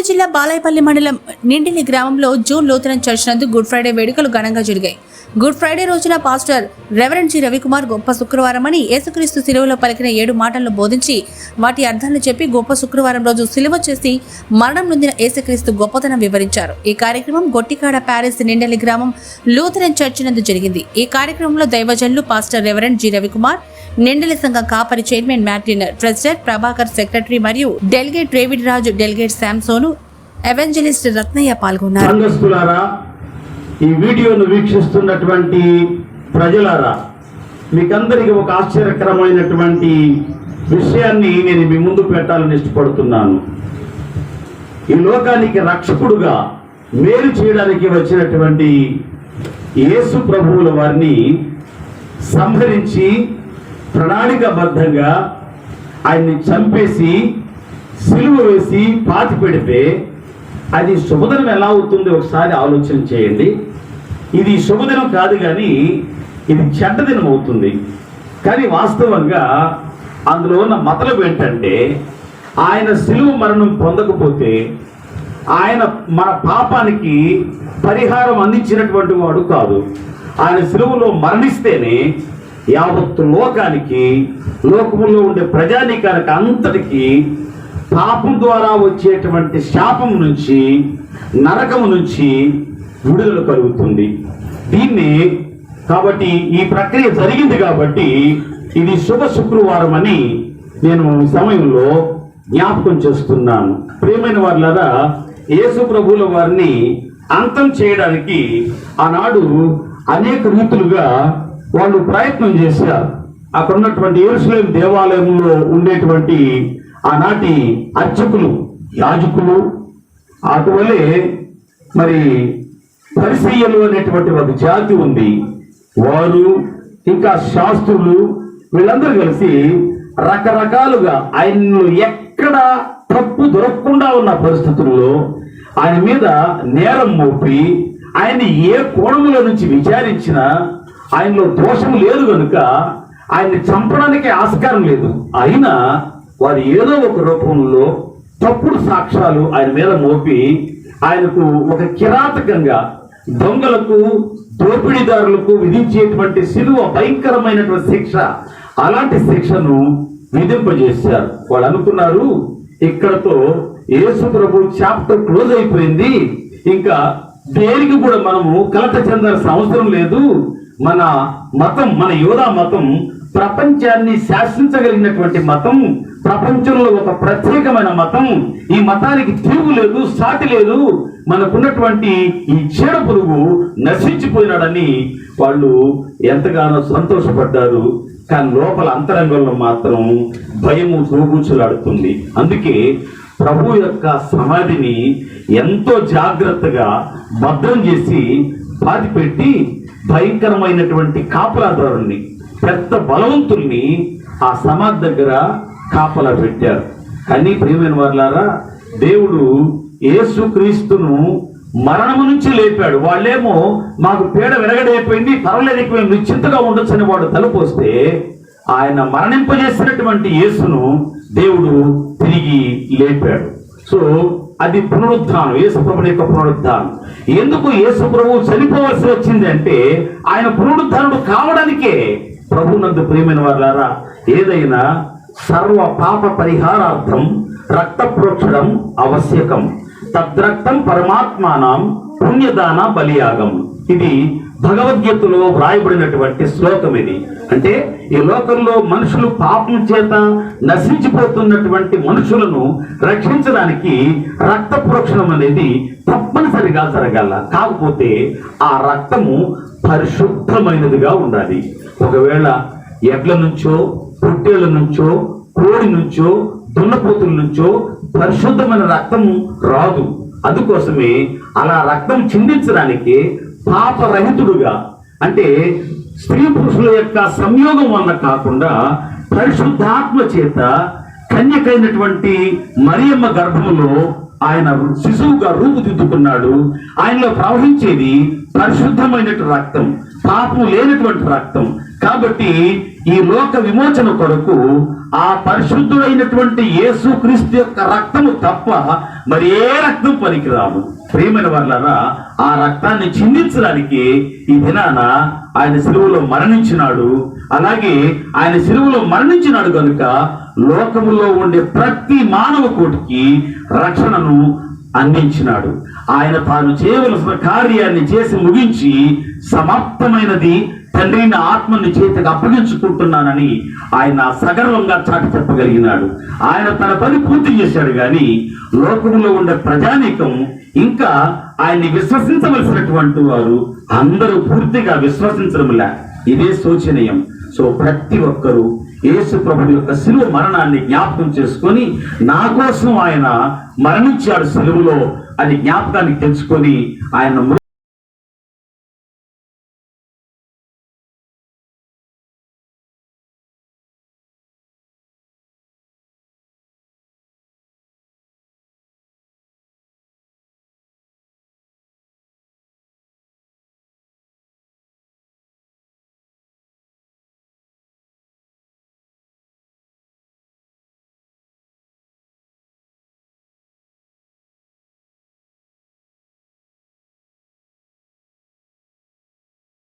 జిల్లా బాలాయపల్లి మండలం నిండిలి గ్రామంలో జూన్ లూథరన్ చర్చ్ నందు గుడ్ ఫ్రైడే వేడుకలు ఘనంగా జరిగాయి. గుడ్ ఫ్రైడే రోజున పాస్టర్ రెవరెండ్ జి రవికుమార్ గొప్ప శుక్రవారం అని యేసుక్రీస్తు సిలువలో పలికిన 7 మాటలను బోధించి వాటి అర్థాలను చెప్పి గొప్ప శుక్రవారం రోజు సిలువ చేసి మరణం నొందిన యేసుక్రీస్తు గొప్పతనం వివరించారు. ఈ కార్యక్రమం గొట్టికాడ ప్యారిస్ నిండలి గ్రామం లూథరన్ చర్చ్ నందు జరిగింది. ఈ కార్యక్రమంలో దైవజనులు పాస్టర్ రెవరెండ్ జి రవికుమార్, నిండలి సంఘం కాపరి చైర్మన్ మ్యార్టిన్, ప్రెసిడెంట్ ప్రభాకర్, సెక్రటరీ మరియు డెలిగేట్ డేవిడ్ రాజు, డెలిగేట్ శాంసోను, ఎవెంజలిస్ట్ రత్నయ్య పాల్గొన్నారు. ఈ వీడియోను వీక్షిస్తున్నటువంటి ప్రజలారా, మీకందరికీ ఒక ఆశ్చర్యకరమైనటువంటి విషయాన్ని నేను మీ ముందు పెట్టాలని ఇష్టపడుతున్నాను. ఈ లోకానికి రక్షకుడుగా మేలు చేయడానికి వచ్చినటువంటి యేసు ప్రభువుల వారిని సంహరించి ప్రణాళికాబద్ధంగా ఆయన్ని చంపేసి సిలువ వేసి పాతి పెడితే అది శుభదినం ఎలా అవుతుంది ఒకసారి ఆలోచన చేయండి. ఇది శుభదినం కాదు, కానీ ఇది చెడ్డదినం అవుతుంది. కానీ వాస్తవంగా అందులో ఉన్న మతలబు ఏంటంటే, ఆయన సిలువ మరణం పొందకపోతే ఆయన మన పాపానికి పరిహారం అందించినటువంటి వాడు కాదు. ఆయన సిలువలో మరణిస్తేనే యావత్తు లోకానికి, లోకములో ఉండే ప్రజానీకానికి అంతటికి పాపం ద్వారా వచ్చేటువంటి శాపం నుంచి, నరకము నుంచి విడుదల కలుగుతుంది. దీన్ని కాబట్టి ఈ ప్రక్రియ జరిగింది కాబట్టి ఇది శుభ శుక్రవారం అని నేను ఈ సమయంలో జ్ఞాపకం చేస్తున్నాను. ప్రియమైన వారులారా, యేసు ప్రభువుల వారిని అంతం చేయడానికి ఆనాడు అనేక రీతులుగా వాళ్ళు ప్రయత్నం చేశారు. అక్కడ ఉన్నటువంటి యెరూషలేము దేవాలయంలో ఉండేటువంటి ఆనాటి అర్చకులు, యాజకులు, అటువలే మరి పరిసయ్యులు అనేటువంటి ఒక జాతి ఉంది. వారు ఇంకా శాస్త్రులు, వీళ్ళందరూ కలిసి రకరకాలుగా ఆయనలో ఎక్కడ తప్పు దొరకకుండా ఉన్న పరిస్థితుల్లో ఆయన మీద నేరం మోపి ఆయన్ని ఏ కోణముల నుంచి విచారించినా ఆయనలో దోషం లేదు కనుక ఆయన్ని చంపడానికి ఆస్కారం లేదు. అయినా వారు ఏదో ఒక రూపంలో తప్పుడు సాక్ష్యాలు ఆయన మీద మోపి ఆయనకు ఒక కిరాతకంగా దొంగలకు, దోపిడీదారులకు విధించేటువంటి సిలువ భయంకరమైనటువంటి శిక్ష, అలాంటి శిక్షను విధింపజేశారు. వాళ్ళు అనుకున్నారు, ఇక్కడతో యేసు ప్రభు చాప్టర్ క్లోజ్ అయిపోయింది, ఇంకా దేనికి కూడా మనము కలత చెందాల్సిన అవసరం లేదు. మన మతం, మన యోధా మతం ప్రపంచాన్ని శాసించగలిగినటువంటి మతం, ప్రపంచంలో ఒక ప్రత్యేకమైన మతం. ఈ మతానికి తిరుగు లేదు, సాటి లేదు. మనకున్నటువంటి ఈ చీడ పురుగు నశించిపోయినాడని వాళ్ళు ఎంతగానో సంతోషపడ్డారు. కానీ లోపల అంతరంగంలో మాత్రం భయము తోబూచులాడుతుంది. అందుకే ప్రభు యొక్క సమాధిని ఎంతో జాగ్రత్తగా భద్రం చేసి పాతిపెట్టి భయంకరమైనటువంటి కాపలాదారుల్ని, పెద్ద బలవంతుల్ని ఆ సమాధి దగ్గర కాపలా పెట్టారు. కానీ ప్రియమైన వారులారా, దేవుడు యేసుక్రీస్తును మరణము నుంచి లేపాడు. వాళ్ళేమో మాకు పీడ విరగడైపోయింది, పర్వాలేదు, మేము నిశ్చింతగా ఉండొచ్చు అని వాడు తలపోస్తే, ఆయన మరణింపజేసినటువంటి యేసును దేవుడు తిరిగి లేపాడు. సో అది పునరుద్ధానం, యేసు ప్రభుని యొక్క పునరుద్ధానం. ఎందుకు యేసు ప్రభువు చనిపోవలసి వచ్చింది అంటే ఆయన పునరుద్ధానుడు కావడానికే. ప్రభునందు ప్రియమైన వారులారా, ఏదైనా సర్వ పాప పరిహారార్థం రక్త ప్రోక్షణం ఆవశ్యకం, తద్రక్తం పరమాత్మానం పుణ్యదాన బలియాగం. ఇది భగవద్గీతలో వ్రాయబడినటువంటి శ్లోకం. ఇది అంటే ఈ లోకంలో మనుషులు పాపం చేత నశించిపోతున్నటువంటి మనుషులను రక్షించడానికి రక్త ప్రోక్షణం అనేది తప్పనిసరిగా జరగాల. కాకపోతే ఆ రక్తము పరిశుద్ధమైనదిగా ఉండాలి. ఒకవేళ ఎడ్ల నుంచో, పుట్టేళ్ల నుంచో, కోడి నుంచో, దున్నపోతుల నుంచో పరిశుద్ధమైన రక్తము రాదు. అందుకోసమే అలా రక్తం చిందించడానికి పాపరహితుడుగా, అంటే స్త్రీ పురుషుల యొక్క సంయోగం వల్ల కాకుండా పరిశుద్ధాత్మ చేత కన్యకైనటువంటి మరియమ్మ గర్భములో ఆయన శిశువుగా రూపుదిద్దుకున్నాడు. ఆయనలో ప్రవహించేది పరిశుద్ధమైనటువంటి రక్తం, పాపం లేనటువంటి రక్తం. కాబట్టి ఈ లోక విమోచన కొరకు ఆ పరిశుద్ధుడైనటువంటి యేసుక్రీస్తు యొక్క రక్తము తప్ప మరి ఏ రక్తం పనికిరాదు. ప్రియమైన వాళ్ళారా, ఆ రక్తాన్ని చిందించడానికి ఈ దినాన ఆయన సిలువలో మరణించినాడు. అలాగే ఆయన సిలువలో మరణించినాడు కనుక లోకములో ఉండే ప్రతి మానవ కోటికి రక్షణను అందించినాడు. ఆయన తాను చేయవలసిన కార్యాన్ని చేసి ముగించి సమాప్తమైనది, తండ్రి నా ఆత్మని చేతికి అప్పగించుకుంటున్నానని ఆయన సగర్వంగా చాటి చెప్పగలిగినాడు. ఆయన తన పని పూర్తి చేశాడు. కానీ లోకములో ఉండే ప్రజానీకం ఇంకా ఆయన్ని విశ్వసించవలసినటువంటి వారు అందరూ పూర్తిగా విశ్వసించడంలే. ఇదే శోచనీయం. సో ప్రతి ఒక్కరూ యేసు ప్రభు యొక్క శిలువ మరణాన్ని జ్ఞాపకం చేసుకొని, నా కోసం ఆయన మరణించాడు శిలువలో అని జ్ఞాపకానికి తెచ్చుకొని ఆయన